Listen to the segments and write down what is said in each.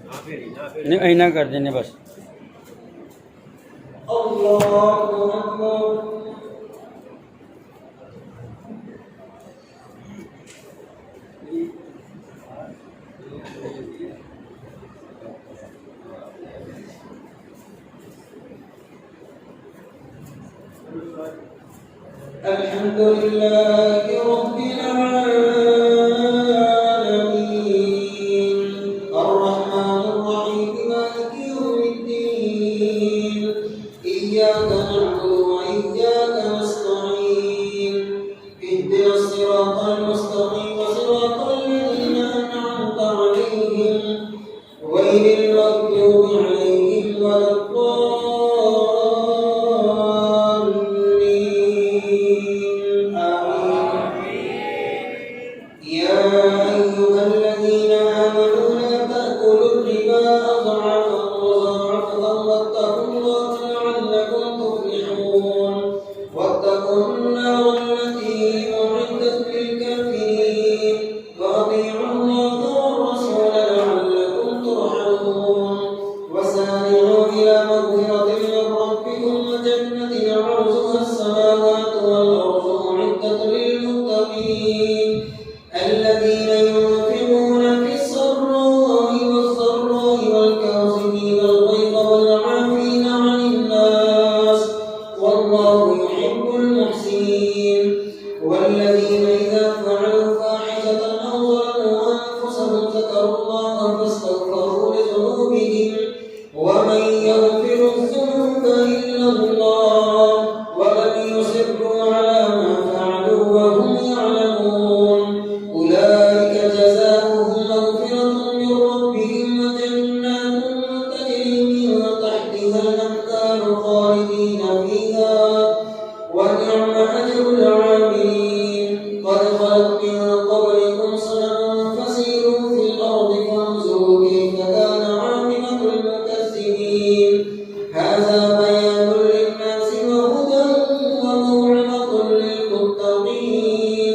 नहीं इना कर देने बस। अल्हम्दुलिल्लाहि रब्बिल आलमीन अर्रहमानिर रहीम मालिकि यौमिद्दीन इय्याका नअबुदु व इय्याका नस्तa'ीन इहदिnas siratal mustaqim siratal ladzina an'amta 'alaihim ghairil maghdubi 'alaihim waladdallin. يا أيها الذين آمنوا لا تأكلوا الربا أضعافا مضاعفة واتقوا الله لعلكم تفلحون واتقوا النار التي أعدت للكافرين وأطيعوا الله والرسول لعلكم ترحمون وسارعوا إلى مغفرة من ربكم وجنة عرضها السماوات والأرض أعدت للمتقين الذين ينفقون في السراء والضراء والكاظمين الغيظ والعافين عن الناس والله يحب المحسنين والذين إذا فعلوا فاحشة أو ظلموا أنفسهم ذكروا الله فاستغفروا لذنوبهم ومن يغفر الذنوب إلا الله ولم يصروا على ما فعلوا وهم يعلمون أولئك جزاؤهم مغفرة من ربهم وجنات تجري من تحتها الأنهار خالدين فيها ونعم أجر العاملين قد خلت من قبلكم سنن فسيروا في الأرض فانظروا كيف كان عاقبة المكذبين هذا بيان للناس وهدى وموعظة للمتقين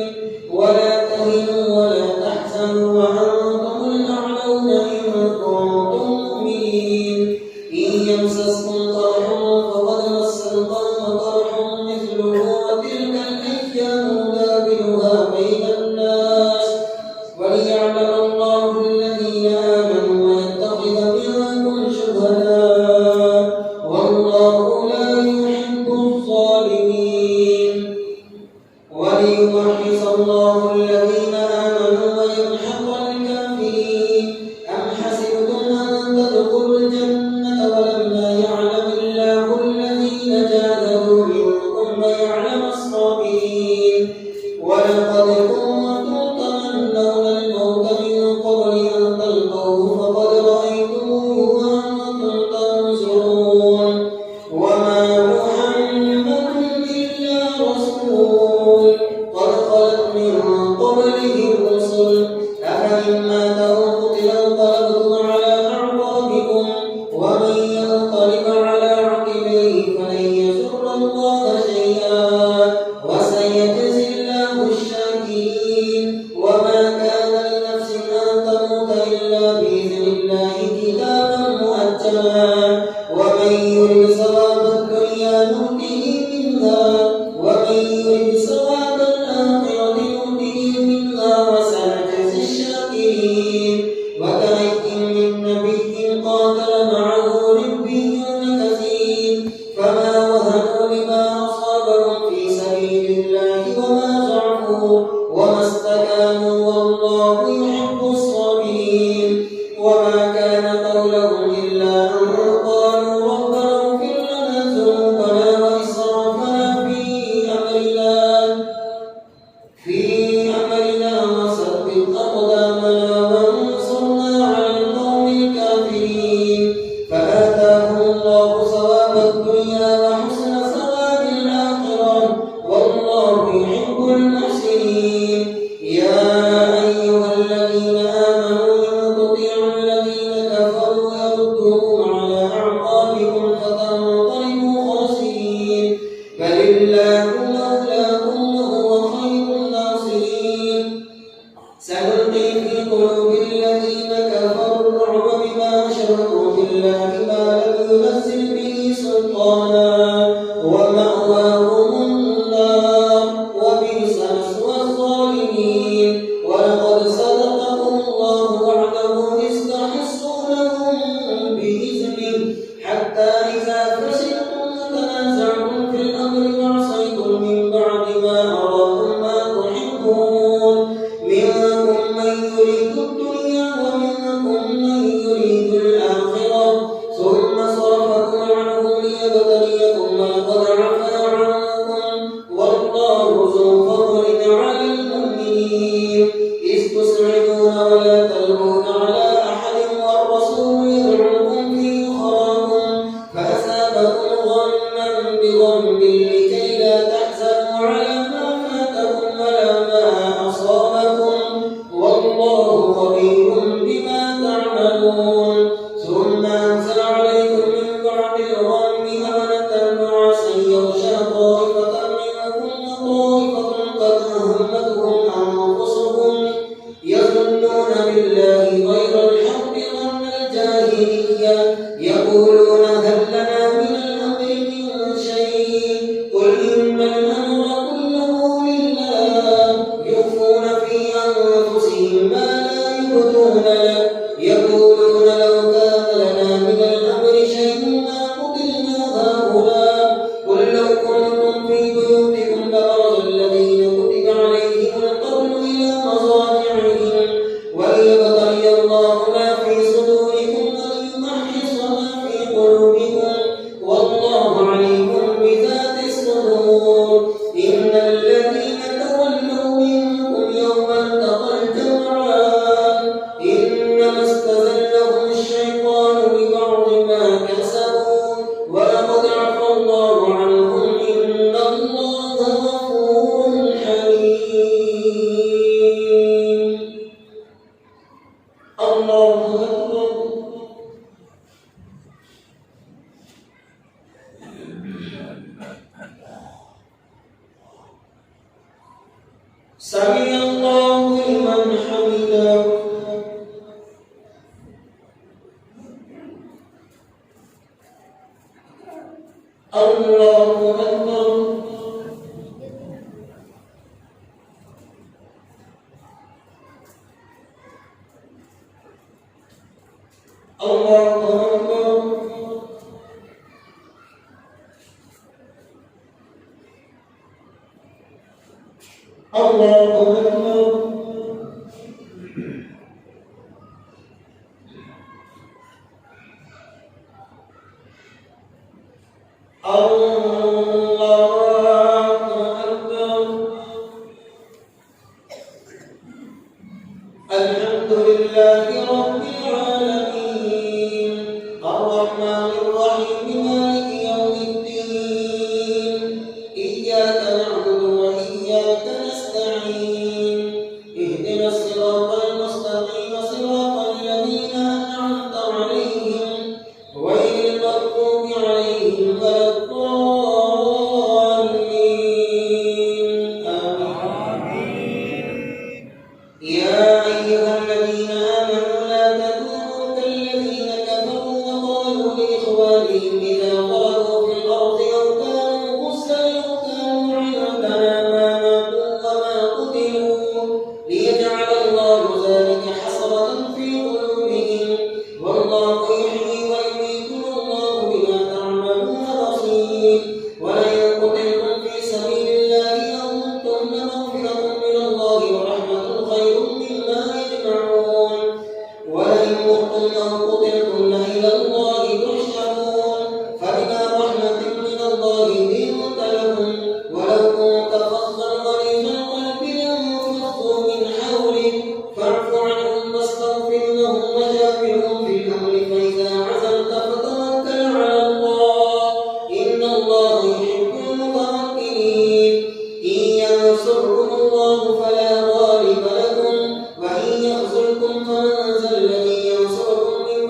ولا تهنوا ولا تحزنوا وأنتم الأعلون إن كنتم مؤمنين إن يمسسكم قرح فقد مس القوم قرح مثله وتلك الأيام نداولها بين الناس وليعلم الله الذين آمنوا ويتخذ منكم شهداء والله لا يحب الظالمين وليمحص الله الذين آمنوا ويمحق الكافرين أم حسبتم أن تدخلوا الجنة ولما يعلم الله الذين جاهدوا منكم ويعلم الصابرين ولقد كنتم تمنون الموت من قبل أن تلقوه فقد رأيتموه وأنتم تنظرون وما محمد إلا رسول قد خلت من قبله الرسل أفإن مات أو قتل انقلبتم على أعقابكم ومن ينقلب على عقبيه فلن يضر الله شيئا وسيجزي الله الشاكرين وما كان لنفس أن تموت إلا بإذن الله كتابا مؤجلا ومن يرد ثواب الدنيا نؤته منها ومن يرد ثواب الآخرة نؤته منها وسنجزي الشاكرين وكأي بالله ما لم ينزل به سلطانا ومأواهم النار وبئس مثوى الظالمين. ولقد صدقكم الله وعده إذ تحسونهم بإذنه حتى إذا فشلتم وتنازعتم في الأمر وعصيتم من بعد ما أراكم ما تحبون منكم من يريد الدنيا ومنكم من يريد الآخرة ثم صرفكم عنهم ليبتليكم ولقد عفا عنكم والله ذو فضل على المؤمنين إذ تسعدون ولا تلوون على أحد والرسول يدعوكم في أخراكم فأصابكم غما بغم لكي لا تحزنوا على ما فاتكم ولا ما أصابكم والله خبير بما تعملون. ثم أنزل عليكم من بعد الغم أمنة نعاسا يغشى طائفة منكم وطائفة قد أهمتهم أنفسهم يظنون بالله غير الحق ظن الجاهلية يقولون هل لنا من الأمر من شيء قل إن الأمر كله لله يخفون في أنفسهم ما لا يبدون لك يقولون لو كان لنا من الأمر شيء ما قتلنا هؤلاء قل لو كنتم في بيوتكم لبرز الذين كتب عليهم القتل إلى مضاجعهم وليبتلي الله ما في صدوركم وليمحص ما في قلوبكم والله عليم بذات الصدور. إن الذين تولوا منكم يوم التقى الجمعان إنما استزلهم الشيطان ببعض ما كسبوا ولقد عفا الله عنهم إن الله غفور حليم. الله أكبر. سمع الله لمن حمده. الله أكبر. الله أكبر. الله أكبر. الحمد لله رب العالمين الرحمن الرحيم مالك يوم الدين إياك نعبد وإياك نستعين اهدنا الصراط المستقيم صراط الذين أنعمت عليهم غير المغضوب عليهم ولا الضالين آمين. يا أيها الذين آمنوا لا تكونوا كالذين كفروا وقالوا لإخوانهم إذا ضربوا في الأرض أو كانوا غزا لو كانوا عندنا ما ماتوا وما قتلوا ليجعل الله ذلك حسرة في قلوبهم والله يحيي ويميت والله بما تعملون بصير. ولئن قتلتم في سبيل الله أو متم لمغفرة من الله ورحمة خير مما يجمعون. ولئن متم أو قتلتم لإلى الله تحشرون. فبما رحمة من الله لنت لهم ولو كنت فظا غليظ القلب لانفضوا من حولك فاعف عنهم واستغفر لهم وشاورهم في الأمر فإذا عزمت فتوكل على الله إن الله يحب المتوكلين. إن ينصركم الله فلا غالب لكم وإن يخذلكم فمن ذا الذي ينصركم من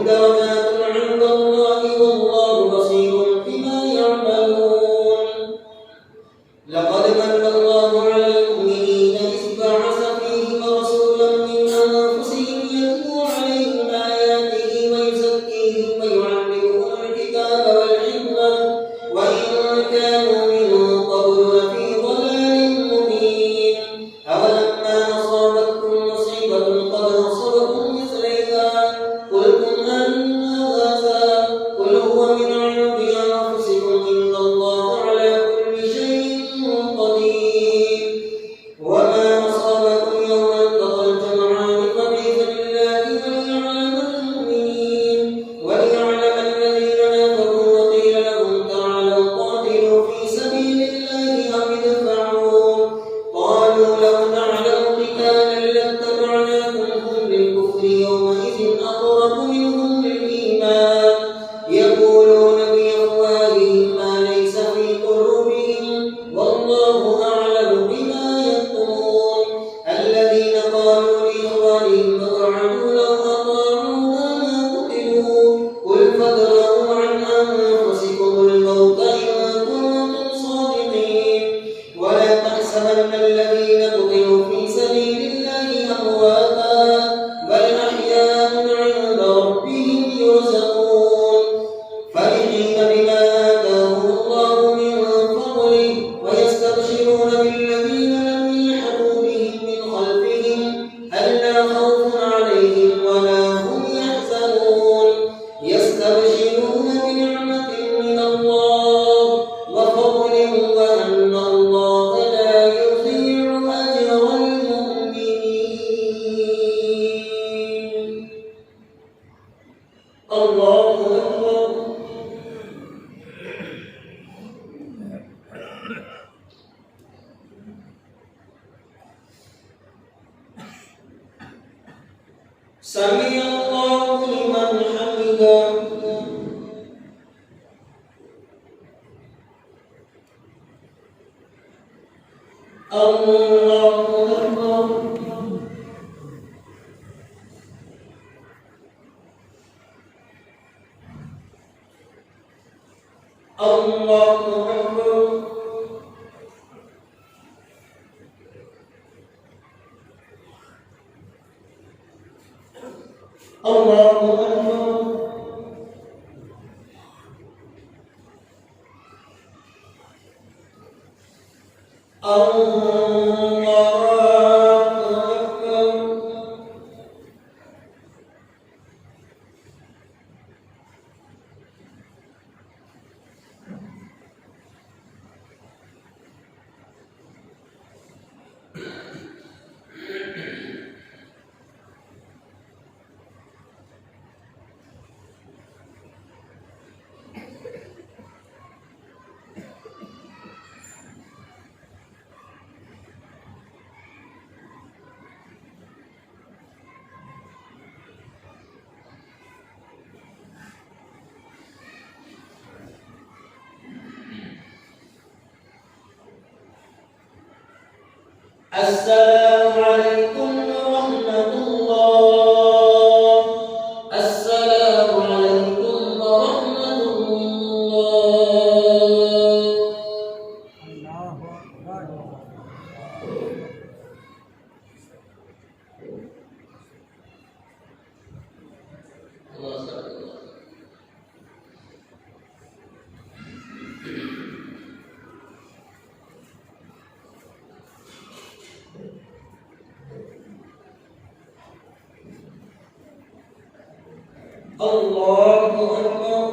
درجات عند الله والله بصير بما يعملون. لقد من الله على المؤمنين إذ بعث فيهم رسولا من أنفسهم يتلو عليهم آياته ويزكيهم ويعلمهم الكتاب والحكمة وإن كانوا من قبل لفي ضلال مبين. أولما أصابتكم مصيبة قد أصابتكم مثليها قلتم أن هذا قل هو من عند أنفسكم إن الله على كل شيء قدير. وما أصابكم يوم التقى الجمعان فبإذن الله وليعلم المؤمنين وليعلم الذين نافقوا وقيل لهم تعالوا قاتلوا في سبيل الله أو ادفعوا قالوا لو نعلم قتالا لاتبعناكم هم للكفر يومئذ أقرب منهم للإيمان يقولون بأفواههم ما ليس في قلوبهم والله أعلم بما يكتمون. الذين قالوا لإخوانهم اقعدوا لو أطاعونا ما قتلوا قل فادرءوا عن أنفسكم الموت إن كنتم صادقين. ولا تحسبن الذين قتلوا في سبيل الله أمواتا بل أحياء عند ربهم يرزقون فرحين بما آتاهم الله من فضله ويستبشرون بالذين لم يلحقوا بهم من خلفهم ألا خوف عليهم ولا هم يحزنون. يستبشرون بنعمة من الله وفضل وأن الله لا يضيع أجر المؤمنين. الله أكبر. سمع الله لمن حمده. الله أكبر. الله أكبر. الله أكبر. السلام عليكم ورحمة الله. السلام عليكم ورحمة الله. الله أكبر.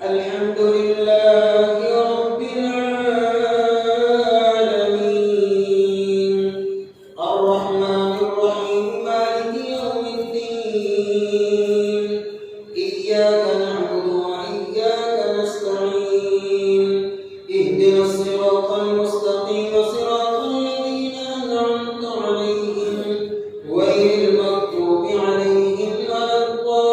الحمد لله رب العالمين الرحمن الرحيم مالك يوم الدين إياك نعبد وإياك نستعين اهدنا الصراط المستقيم صراط الذين أنعمت عليهم غير المغضوب عليهم ولا الضالين.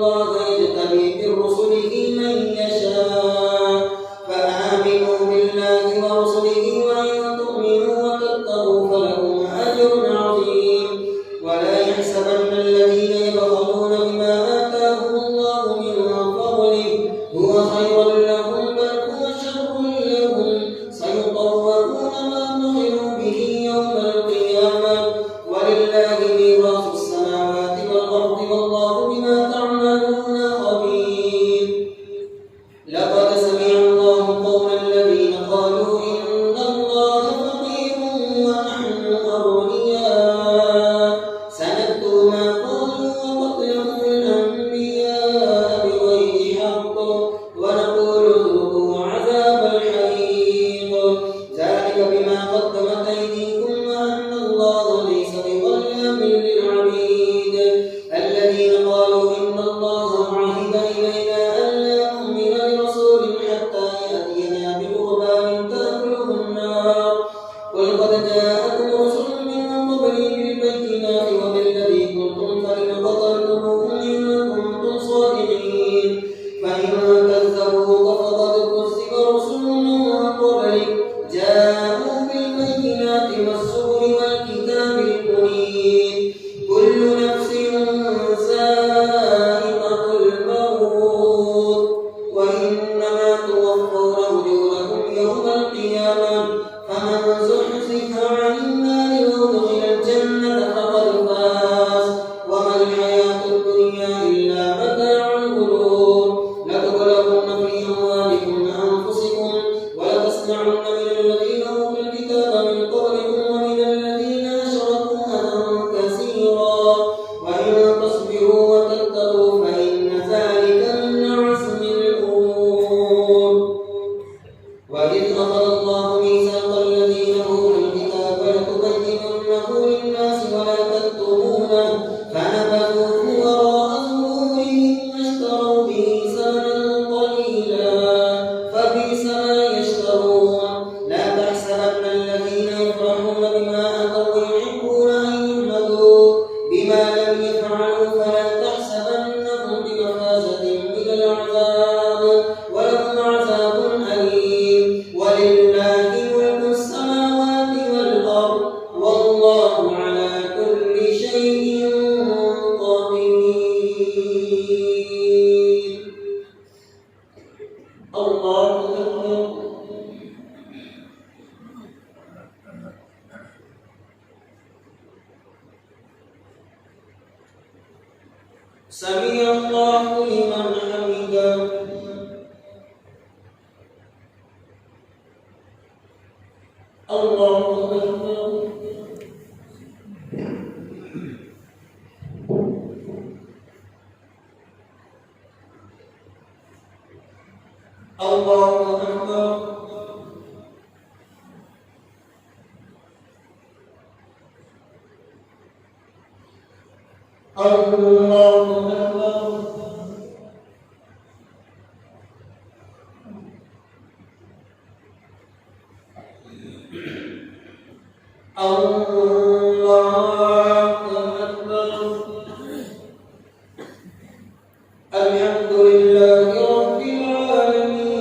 الله يجتبي من رسله من يشاء فآمنوا بالله ورسله وإن تؤمنوا وتتقوا فلكم أجر عظيم ولا يحسبن الذين يبخلون بما آتاهم الله من فضله هو خيرا لهم بل هو شر لهم سيطوقون ما بخلوا به يوم القيامة ولله ميراث السماوات والأرض والله بما تعملون خبير لقد سمع الله قول الذين قالوا إن الله فقير ونحن أغنياء سنكتب ما قالوا وقتلهم الأنبياء بغير حق ونقول ذوقوا عذاب الحريق ذلك بما قدمت أيديكم وأن الله ليس بظلام للعبيد الذين قالوا إن الله عهد إلينا ألا نؤمن لرسول حتى يأتينا بقربان تأكله النار قل قد جاءكم رسل من قبلي بالبينات وبالذي قلتم فلم قتلتموهم إن كنتم صادقين فإن كذبوك فقد كذب رسل من قبلك جاءوا بالبينات والزبر والكتاب المنير كل نفس ذائقة الموت وإنما توفون أجوركم يوم القيامة فمن زحزح عن النار وأدخل الجنة فقد فاز وما الحياة الدنيا إلا متاع الغرور لتبلغن في أموالكم وأنفسكم ولتسمعن من الذين أوتوا الكتاب من قبلكم ومن الذين أشركوا أذى كثيرا وإن تصبروا وتتقوا فإن ذلك من عزم الأمور وإذ أخذ الله ميثاق الذين أوتوا الكتاب لتبيننه للناس ولا تكتمونه فنبذوه وراء ظهورهم واشتروا به ثمنا قليلا فبئس ما يشترون لا تحسبن الذين يفرحون بما أتوا ويحبون أن يحمدوا بما لم يفعلوا فلا تحسبنهم بمفازة من العذاب ولهم عذاب أليم ولله ملك السماوات والأرض والله على كل شيء قدير الله أكبر سمع الله لمن حمده الله أكبر الله أكبر الله أكبر الله أكبر الحمد لله رب العالمين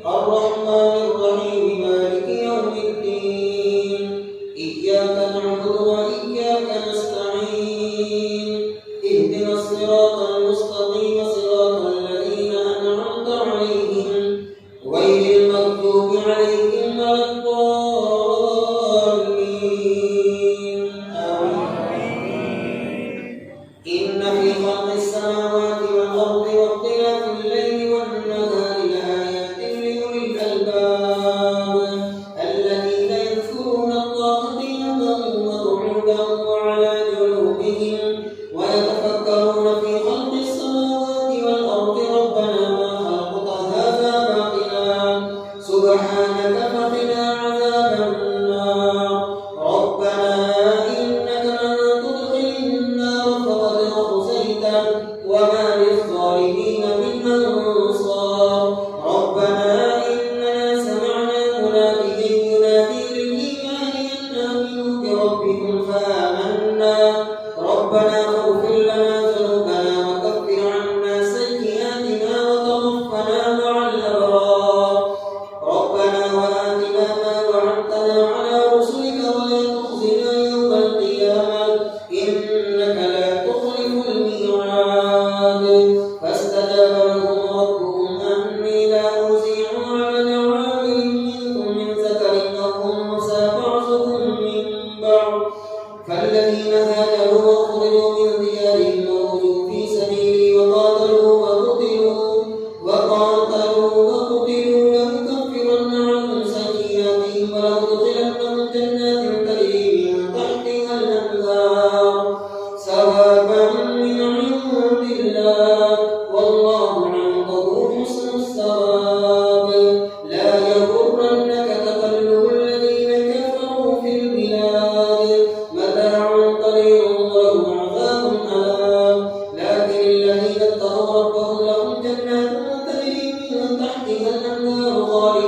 الرحمن الرحيم مالك يوم الدين إياك نعبد وإياك نستعين اهدنا الصراط المستقيم صراط الذين أنعمت عليهم غير المغضوب عليهم ولا الضالين آمين إن في خلق السماوات والأرض واختلاف الليل والنهار لآيات لأولي الألباب الذين يذكرون الله قياما وقعودا وعلى جنوبهم ويتفكرون في خلق السماوات والأرض ربنا ما خلقت هذا باطلا سبحانك فقنا عذاب النار ربنا إنك من تدخل النار فقد أخزيته وما للظالمين من أنصار ربنا إننا سمعنا مناديا ينادي للإيمان أن آمنوا بربكم فآمنا ربنا اغفر لنا ذنوبنا وكفر الله والله عنده حسن الثواب لا يغرنك تقلب الذين كفروا في البلاد متاع قليل ولهم عذاب أليم لكن الذين اتقوا ربهم لهم جنات تجري من تحتها الأنهار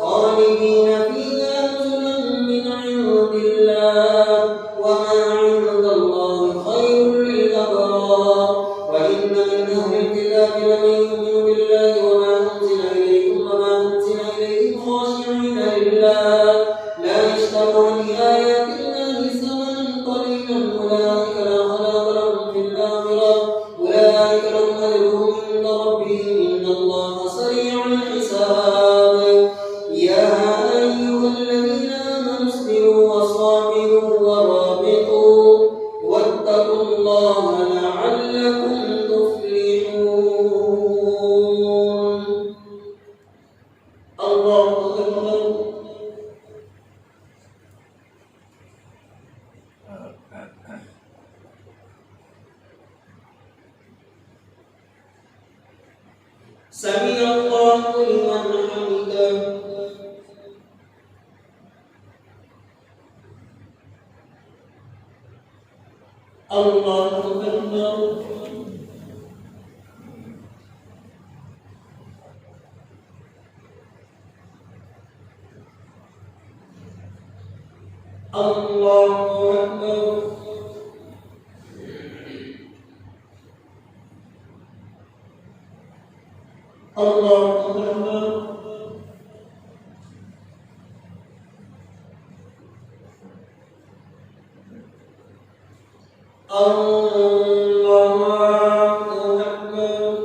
خالدين فيها نزلا من عند الله وما عند الله خير للأبرار وإن من أهل الكتاب لمن يؤمن بالله وما أنزل إليكم خاشعين لله لا يشترون بآيات الله ثمنا قليلا أولئك لا خلاق لهم في الآخرة أولئك لهم أجرهم عند ربهم إن الله سريع الحساب يا أيها الذين آمنوا اصبروا وصابروا ورابطوا واتقوا الله لعلكم تفلحون الله أكبر سمع الله لمن حمده الله أكبر الله أكبر الله أكبر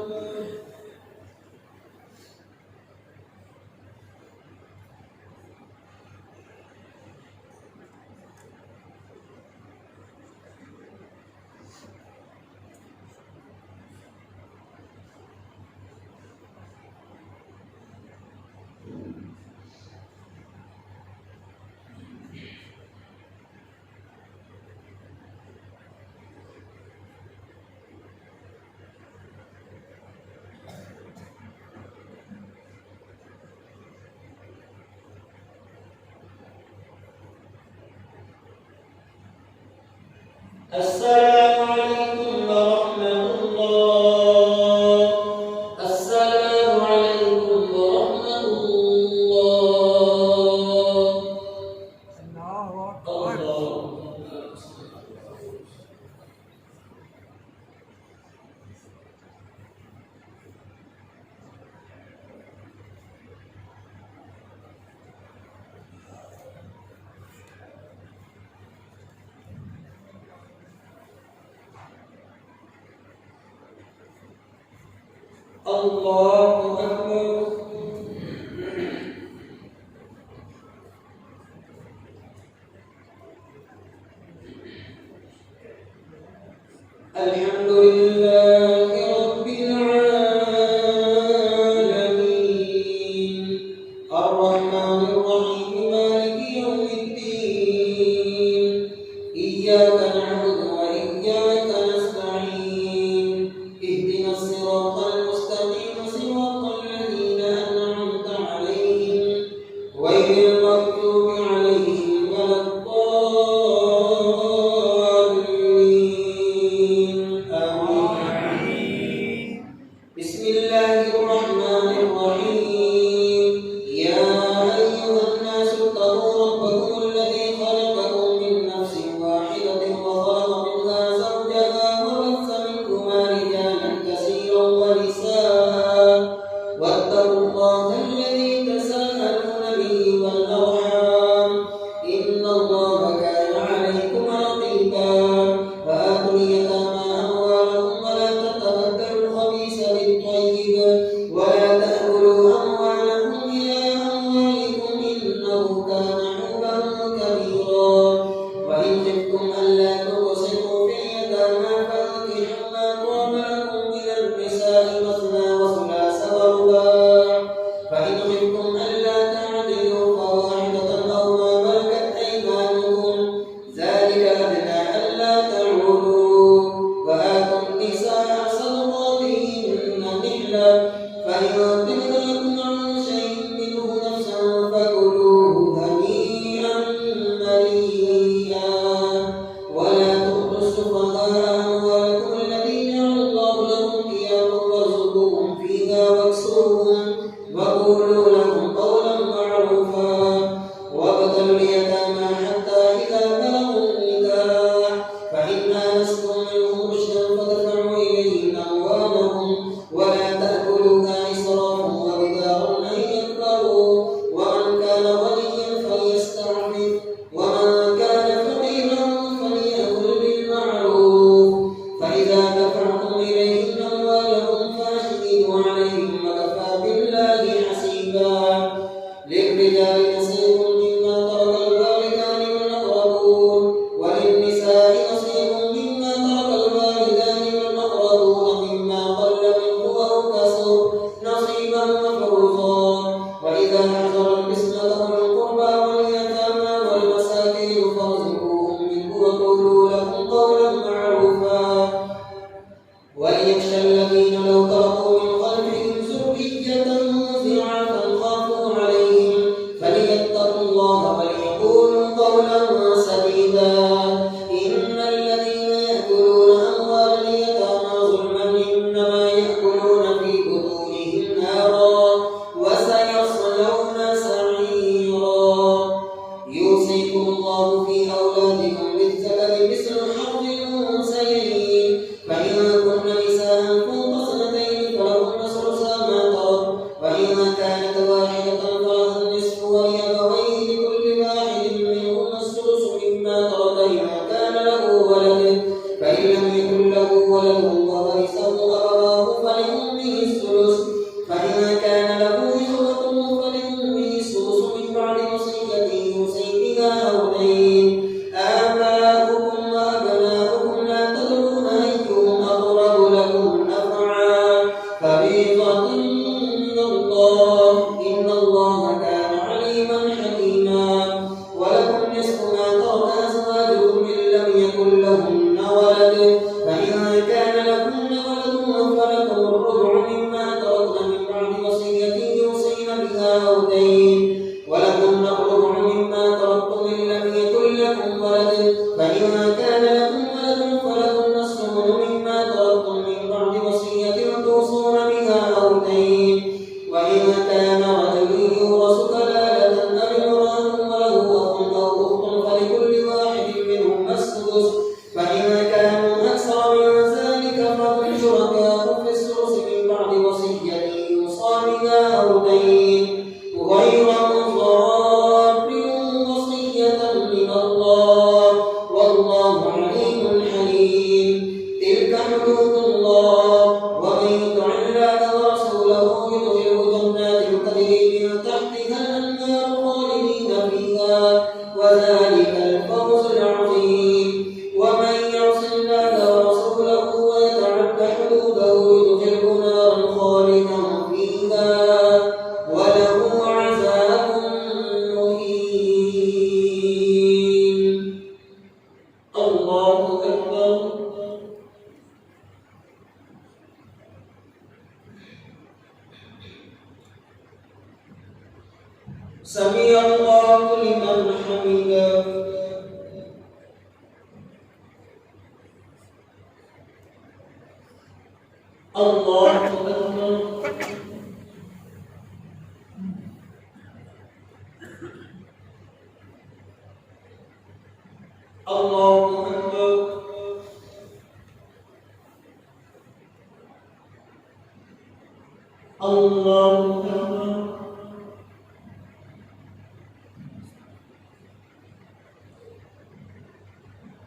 السلام عليكم ورحمة الله السلام عليكم ورحمة الله الله الله أكبر الحمد لله رب العالمين الرحمن الرحيم مالك يوم الدين إياك نعبد وإياك نستعين اهدنا الصراط المستقيم صراط الذين أنعمت عليهم غير المغضوب عليهم ولا الضالين آمين بسم الله الرحمن الرحيم يا أيها الناس اتقوا ربكم الذي خلقكم من نفس واحدة وخلق منها زوجها وبث منهما رجالا كثيرا ونساء واتقوا الله الذي تساءلون به والأرحام إن الله كان عليكم رقيبا وآتوا اليتامى أموالهم ولا تتبدلوا الخبيث بالطيب ولا تأكلوا أموالهم إلى أموالكم إنه كان حوبا كبيرا وإن خفتم ألا تقسطوا في اليتامى فانكحوا ما طاب لكم من النساء مثنى وثلاث ورباع فإن خفتم ألا تعدلوا فواحدة أو ما ملكت أيمانكم ذلك أدنى ألا تعولوا وآتوا وليخشى الذين لو تركوا من خلفهم ذرية ضعافا خافوا عليهم فليتقوا الله وليقولوا قولا سديدا. إن الذين يأكلون أموال اليتامى ظلما إنما يأكلون في بطونهم نارا وسيصلون سعيرا. يوصيكم الله في أولادكم للذكر مثل حظ الأنثيين فإن كن نساء فوق سنتين فلهن ثلثا ما ترك وإن كانت واحدة فلها النصف ولأبويه لكل واحد منهما السدس مما ترك إن كان له ولد فإن لم يكن له ولد وورثه أبواه فلأمه الثلث فإن كان له إخوة فلأمه السدس من بعد وصية يوصي بها أو دين. آباؤكم وأبناؤكم لا تدرون أيهم أقرب لكم نفعا فريضة من الله إن الله كان عليما حكيما. ولكم نصف ما ترك أزواجكم إن لم يكن لهن ولد فإن كان لهن ولد فلكم الربع مما تركن من بعد وصية يوصين بها أو دين. ولكم الربع مما تركتم إن لم يكن لكم ولد فإن كان لكم ولد فلكم نصف مما تركتم من بعد وصية توصون بها أو دين. وإن كان رجل يورث كلالة أو امرأة وله أخ أو أخت فلكل واحد منهما السدس فإن كانوا أكثر من ذلك فهم شركاء في الثلث من بعد وصية يوصى بها أو دين غير مضار وصية من الله والله عليم حليم. تلك حدود الله ومن يطع الله ورسوله يدخله جنات تجري من تحتها الأنهار خالدين فيها وذلك الفوز العظيم. ومن يعص الله ورسوله ويتعد حدوده يدخله نارا خالدا فيها وله عذاب مهين. الله أكبر. سمع الله لمن حمده. الله أكبر. الله أكبر.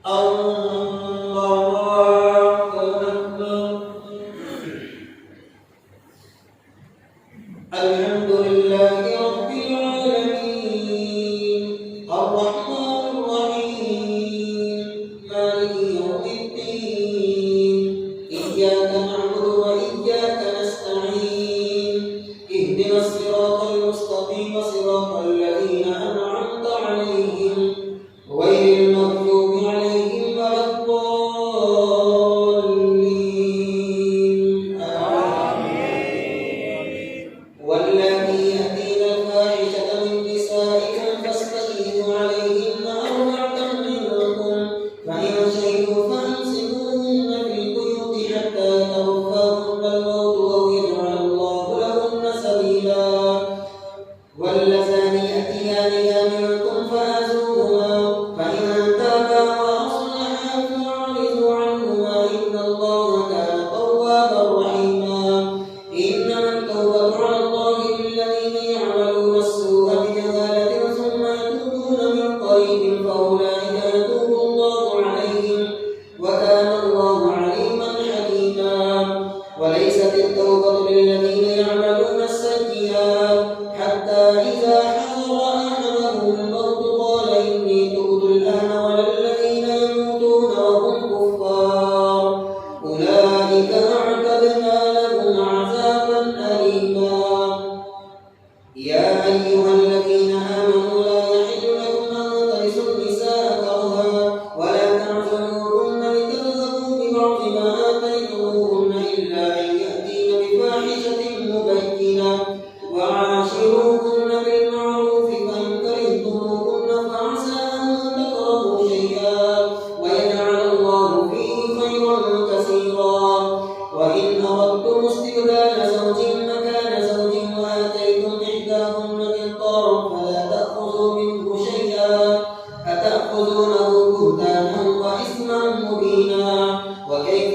الله أكبر. الحمد لله رب العالمين الرحمن الرحيم مالك يوم الدين إياك نعبد وإياك نستعين اهدنا الصراط المستقيم صراط الذين أنعمت عليهم غير المغضوب عليهم ولا الضالين آمين. واللاتي يأتين الفاحشة من نسائكم فاستشهدوا عليهن أربعة منكم فإن شهدوا فأمسكوهن في البيوت حتى يتوفاهن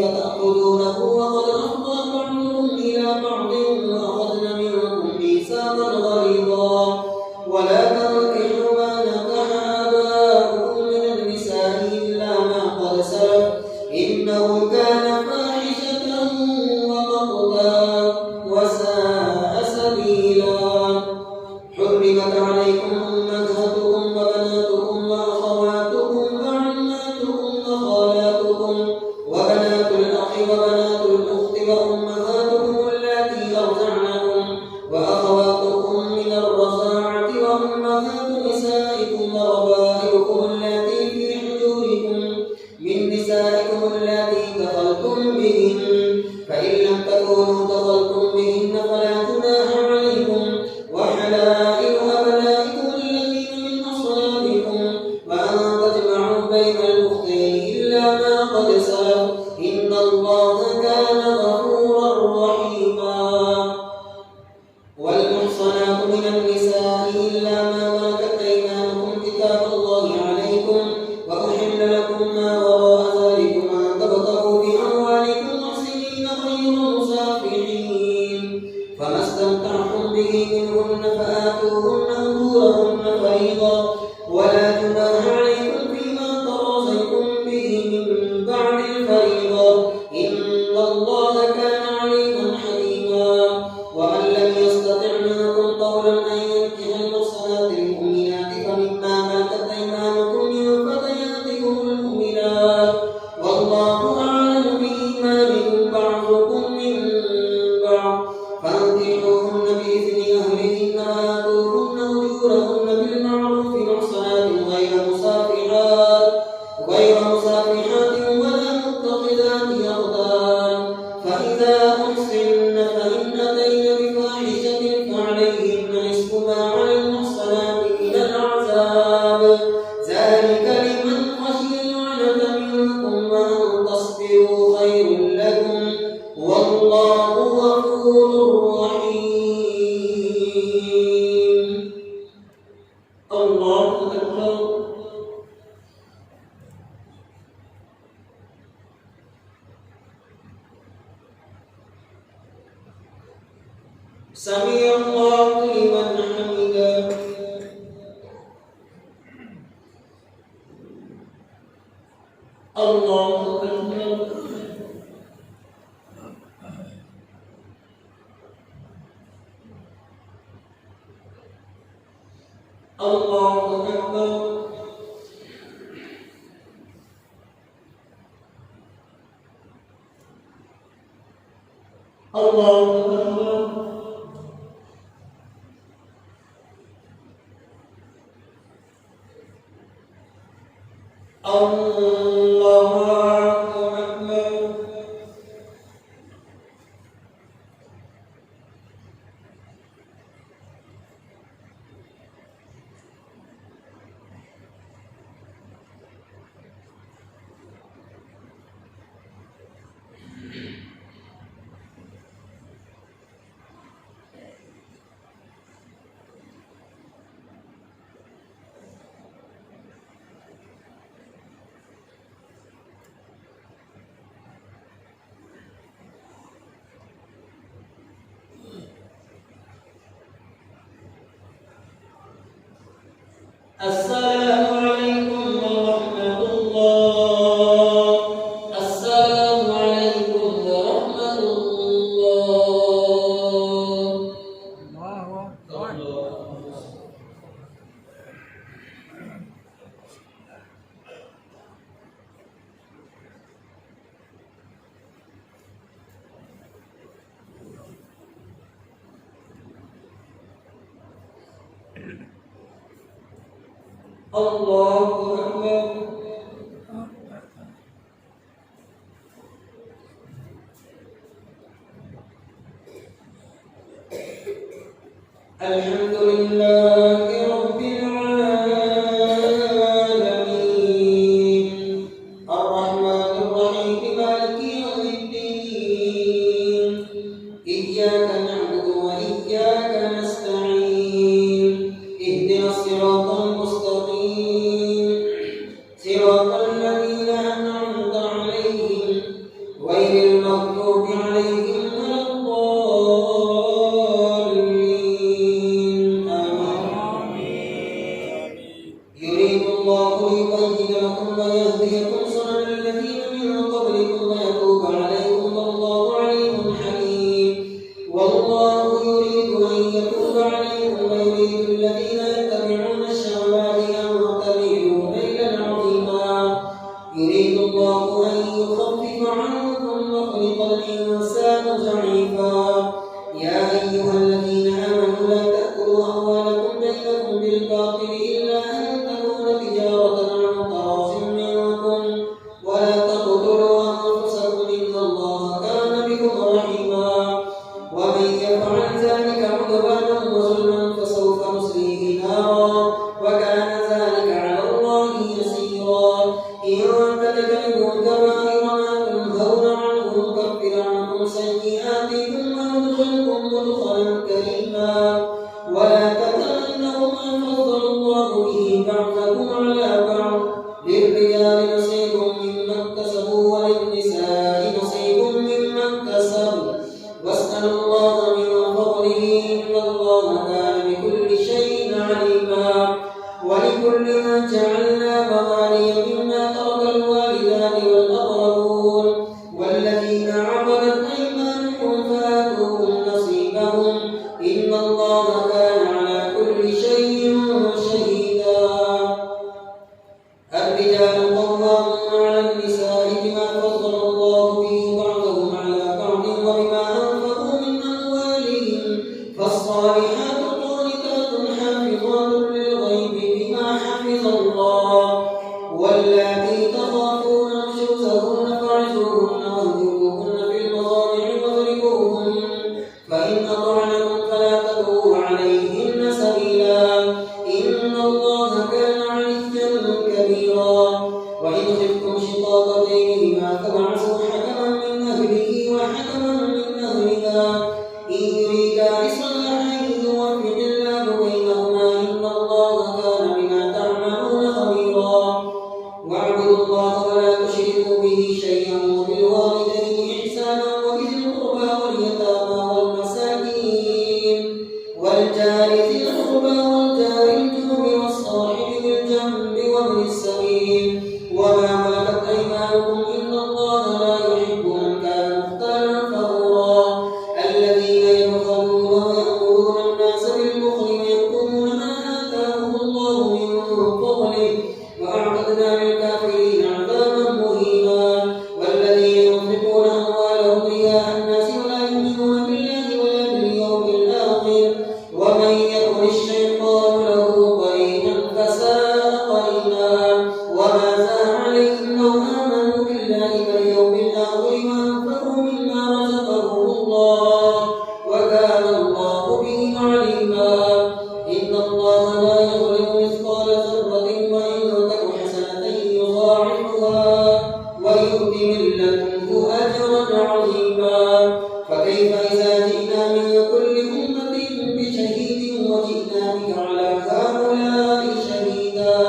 فتأخذونه وقد أفضى بعضكم إلى بعض وأخذن منكم ميثاقا غليظا ولا تنكحوا ما نكح آباؤكم من النساء إلا ما قد سلف إنه كان فاحشة ومقتا وساء سبيلا. حرمت عليكم أمهاتكم وبناتكم وأخواتكم وعماتكم وخالاتكم وبنات الأخ وبنات الأخت وأمهاتكم اللاتي أرضعنكم وأخواتكم من الرضاعة وأمهات نسائكم وربائبكم اللاتي في حجوركم من نسائكم اللاتي دخلتم بهن فإن لم تكونوا دخلتم بهن فلا جناح عليكم وحلائل أبنائكم الذين من أصلابكم وأن تجمعوا بين الأختين إلا ما قد سلف إن الله كان غفورا رحيما. والمحصنات من النساء إلا ما ملكت أيمانكم كتاب الله عليكم وأحل لكم ما وراء ذلكم أن تبتغوا بأموالكم محسنين غير مسافحين فما استمتعتم به منهن فآتوهن أجورهن فريضة ولا جناح عليكم فيما تراضيتم به من بعد الفريضة إن الله كان عليما حكيما. ومن لم يستطع منكم قولا أن ينكح المحصنات المؤمنات فمما ملكت أيمانكم من فتياتكم المؤمنات والله أعلم بإيمانكم بعضكم من بعض فانكحوهن بإذن أهلهن وآتوهن أجورهن بالمعروف محصنات غير مسافحات ولا متخذات أخدان فإذا أحصن فإن أتين بفاحشة فعليهن نصف ما على المحصنات من العذاب ذلك لمن خشي العنة منكم وأن تصبروا خير لكم والله غفور رحيم. الله أكبر. سمع الله لمن حمده. الله أكبر. الله أكبر. الله أكبر. السلام عليكم ورحمة الله. السلام عليكم ورحمة الله. الله أكبر. الحمد لله رب العالمين الرحمن الرحيم مالك يوم الدين إياك نعبد وإياك نستعين اهدنا الصراط المستقيم صراط الذين أنعمت عليهم غير غير المغضوب عليهم ولا الضالين آمين. يريد الله ليبين لكم ويهديكم سنن الذين من قبلكم ويتوب عليكم والله عليم حكيم. والله يريد أن يتوب عليكم ويريد الذين يتبعون الشهوات أن تميلوا ميلا عظيما. يريد الله أن يخفف عنكم وخلق الإنسان ضعيفا. يا أيها الذين آمنوا لا تأكلوا أموالكم بينكم بالباطل إلا أن تكون تجارة عن تراض منكم ولا تقتلوا أنفسكم إن الله كان بكم رحيما. ومن يفعل ذلك عدوانا وظلما فسوف نصليه نارا وكان ذلك على الله يسيرا. إن تجتنبوا كبائر ما تنهون عنه نكفر عنكم سيئاتكم وندخلكم مدخلا كريما. ولا تتمنوا ما فضل الله به بعضكم على بعض للرجال نصيب مما اكتسبوا وللنساء نصيب مما اكتسبوا واسألوا الله من فضله إن الله كان بكل شيء عليما. ولكل جعلنا موالي مما ترك الوالدان والأقربون والذين عقدت أيمانكم فآتوهم نصيبهم إن الله كان على كل شيء شهيدا. الرجال قوامون على النساء بما فضل الله به بعضهم على بعض وبما أنفقوا من أموالهم فالصالحات قانتات حافظات للغيب بما حفظ الله. واللاتي تخافون نشوزهن فاعظوهن واهجروهن في المضاجع واضربوهن فإن أطعنكم فلا تبغوا عليهن سبيلا إن الله كان عليا كبيرا. وإن خفتم شقاق بينهما فابعثوا حكما من أهله وحكما من أهلها إن يريدا إصلاحا يوفق الله بينهما إن الله كان بما تعملون خبيرا. واعبدوا الله ولا تشركوا به شيئا وبالوالدين إحسانا وبذي القربى واليتامى والمساكين والجار ذي القربى والجار الجنب والصاحب بالجنب وابن السبيل وما ملكت أيمانكم إن الله لا يحب من كان مختالا فخورا. الذين يبخلون ويأمرون الناس بالبخل ويكتمون ما آتاهم الله من فضله وأعتدنا للكافرين عذابا مهينا. والذين ينفقون أموالهم رئاء الناس ولا يؤمنون بالله ولا باليوم الآخر ومن يكن الشيطان له قرينا فساء قرينا. وماذا عليهم لو آمنوا بالله واليوم الآخر وأنفقوا مما رزقهم الله وكان الله بهم عليما. إن الله لا يظلم مثقال ذرة وإن تك حسنة يضاعفها ويؤت من لدنه أجرا عظيما. فكيف إذا جئنا من كل أمة بشهيد وجئنا بك على هؤلاء شهيدا.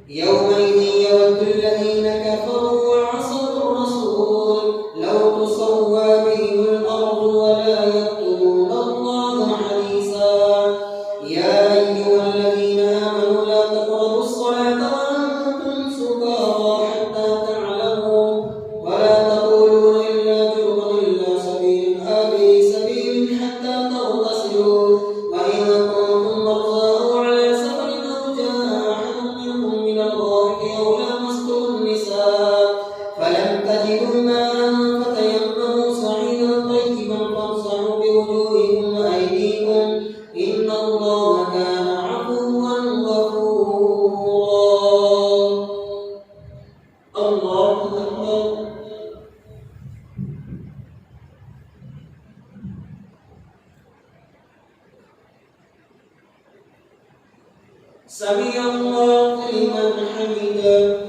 يومئذ يود الذين كفروا وعصوا الرسول لو تسوى بهم الأرض ولا يكتمون الله حديثا. يا أيها الذين آمنوا لا تقربوا الصلاة وأنتم سكارى حتى تعلموا ولا تقولون إلا جرما إلا آبي سبيل حتى تغتسلوا وإن كنتم مرضى أو على سفر أو جاء أحد منكم من الغائط أو لامستم النساء فلم تجدوا ماء فتيمموا صعيدا طيبا فامسحوا بوجوهكم وأيديكم إن الله كان عفوا غفورا. الله أكبر. سمع الله لمن حمده.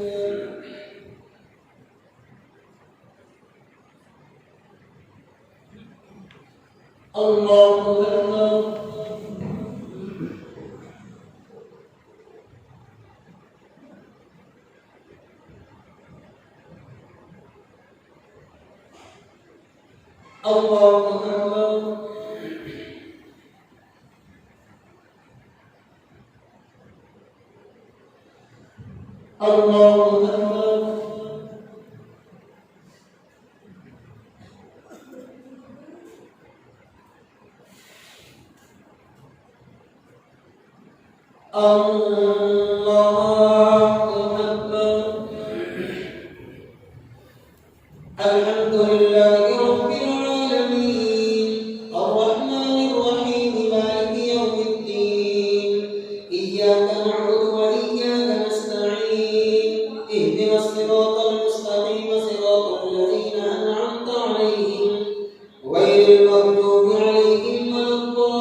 الله أكبر. الله أكبر. الله أكبر. الله أكبر. الحمد لله رب العالمين الرحمن الرحيم مالك يوم الدين إياك نعبد وإياك نستعين اهدنا الصراط المستقيم صراط الذين أنعمت عليهم غير المغضوب عليهم ولا الضالين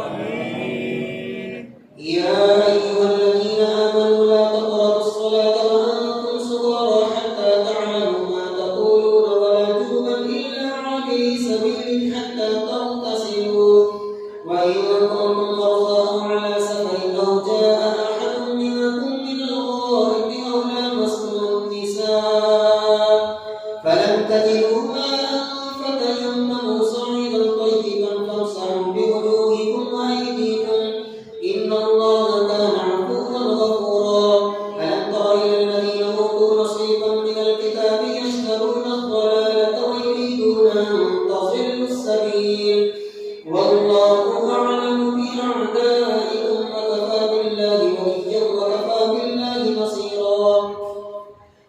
آمين. يا أيها الذين آمنوا لا تقربوا الصلاة وأنتم سكارى حتى تعلموا ما تقولون ولا جنبا إلا عابري سبيل حتى تغتسلوا وإن كنتم مرضى أو على سفر أو جاء أحد منكم من الغائط أو لامستم النساء فلم تجدوا ماء فتيمموا صعيدا طيبا فامسحوا بوجوهكم وأيديكم إن الله كان عفوا غفورا. ألم تر إلى الذين أوتوا نصيبا من الكتاب يشترون الضلالة ويريدون أن تضلوا السبيل والله أعلم بأعدائكم وكفى بالله وليا وكفى بالله نصيرا.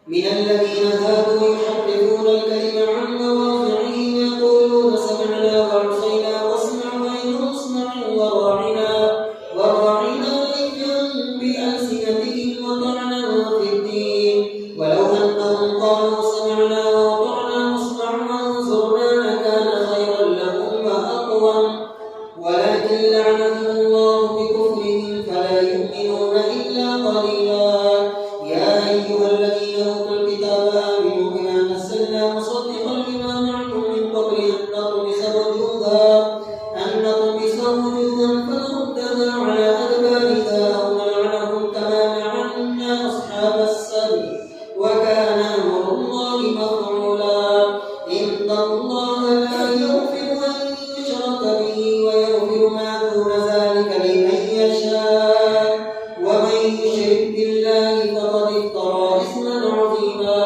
من الذين هادوا يحرفون الكلم عن مواضعه ويقولون سمعنا وعصينا واسمع غير مسمع وراعنا ليا بألسنتهم وطعنا في الدين ولو أنهم قالوا سمعنا وأطعنا واسمعنا وانظرنا لكان خيرا لهم وأقوم ولكن لعنهم الله بكفرهم فلا يؤمنون إلا قليلا. يا أيها الذين أوتوا الكتاب آمنوا بما نزلنا مصدقا لما معكم من قبل أن نطمس وجوها فنردها على أدبارها أو نلعنهم كما لعنا أصحاب السبت وكان أمر الله مفعولا. إن الله لا يغفر أن يشرك به ويغفر ما دون ذلك لمن يشاء ومن يشرك بالله فقد افترى إثما عظيما.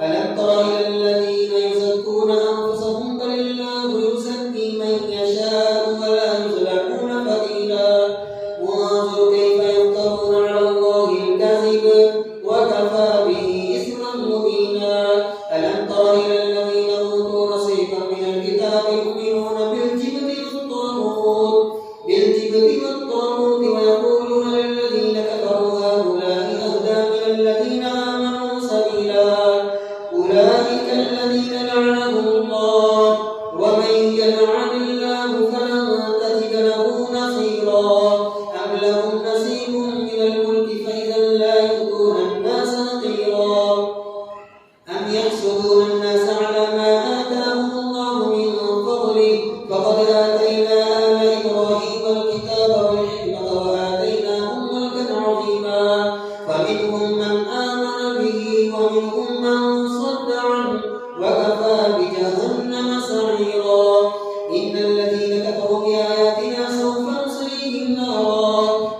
ألم تر إلى الذين يزكون أنفسهم بل الله يزكي من يشاء ولا يظلمون فتيلا وانظر كيف يفترون على الله الكذب وكفى به إثما مبينا. ألم تر إلى الذين أوتوا نصيبا من الكتاب يؤمنون بالجبت والطاغوت ويقولون للذين كفروا هؤلاء أهدى من الذين آمنوا سبيلا. أولئك الذين لعنهم الله ومن يلعن الله فلن تجد له نصيرا. أم لهم نصيب من الملك فإذا لا يؤتون الناس نقيرا. أم يحسدون الناس على ما آتاهم الله من فضله فقد آتينا آل إبراهيم الكتاب والحكمة وآتيناهم ملكا عظيما. فمنهم من آمن به ومنهم من صد عنه وكفى بجهنم سعيرا. إن الذين كفروا بآياتنا سوف نصليهم نارا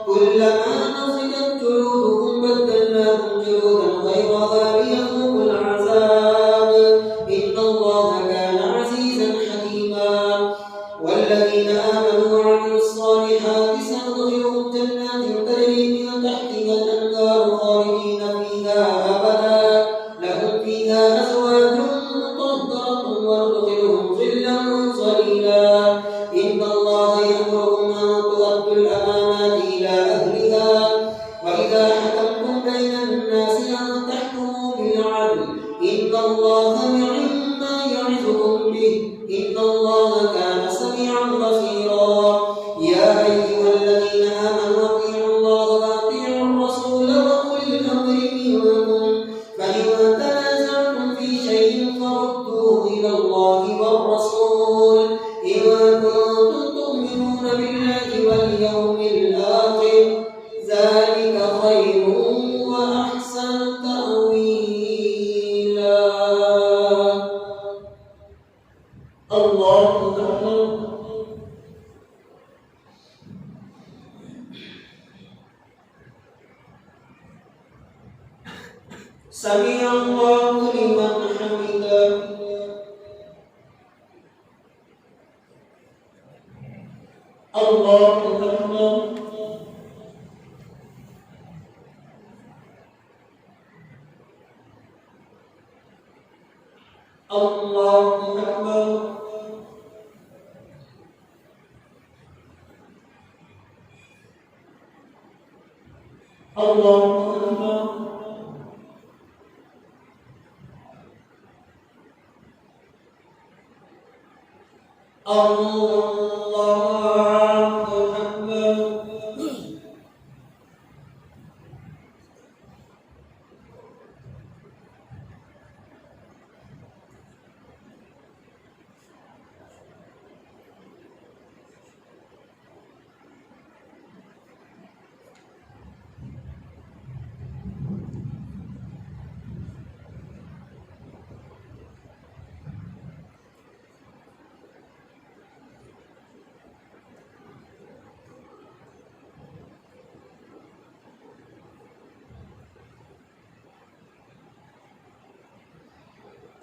كلما نضجت جلودهم بدلناهم جلودا غيرها ليذوقوا العذاب إن الله كان عزيزا حكيما. والذين آمنوا وعملوا الصالحات سندخلهم جنات تجري من تحتها الأنهار خالدين فيها أبدا لهم فيها أزواج مطهرة وندخلهم ظلا ظليلا. إن الله يأمركم أن تؤدوا الأمانات إلى أهلها وإذا حكمتم بين الناس أن تحكموا بالعدل إن الله نعم ما يعظكم به إن الله كان سميعا بصيرا. يا أيها الذين آمنوا أطيعوا الله وأطيعوا الرسول وأولي الأمر منكم فإن تنازعتم في شيء فردوه إلى الله والرسول إن كنتم تؤمنون بالله واليوم الآخر ذلك خير وأحسن تأويلا. سمع الله لمن حمده الله أكبر الله أكبر الله أكبر الله أكبر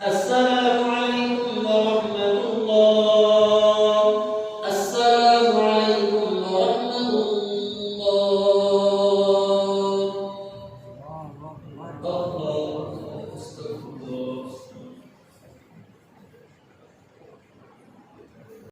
السلام